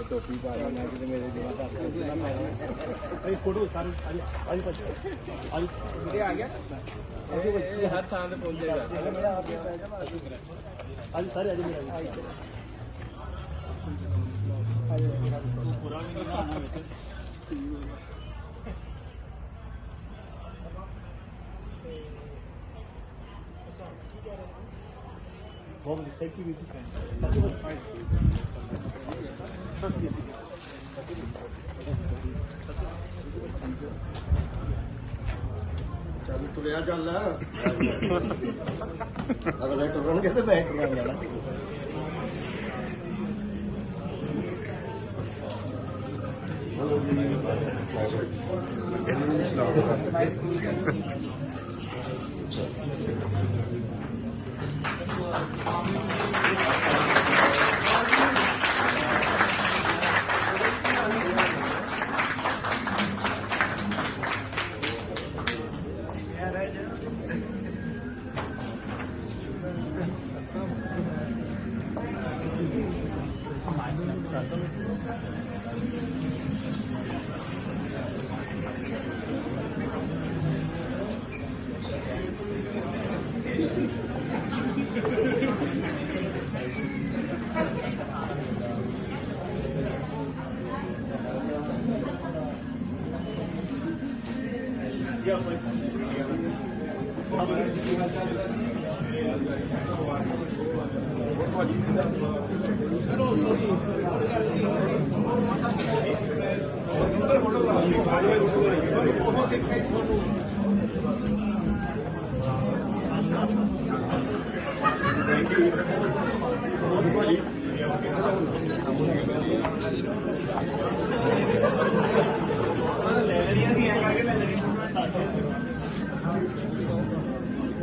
टोपी पा लेना कि मेरे फोटो सारे आ गया हर थान से पहुंचेगा आज सारे आज बहुत थैंक यू चल तुरिया चल अगले टुरनगे तो मैं टुरन जाना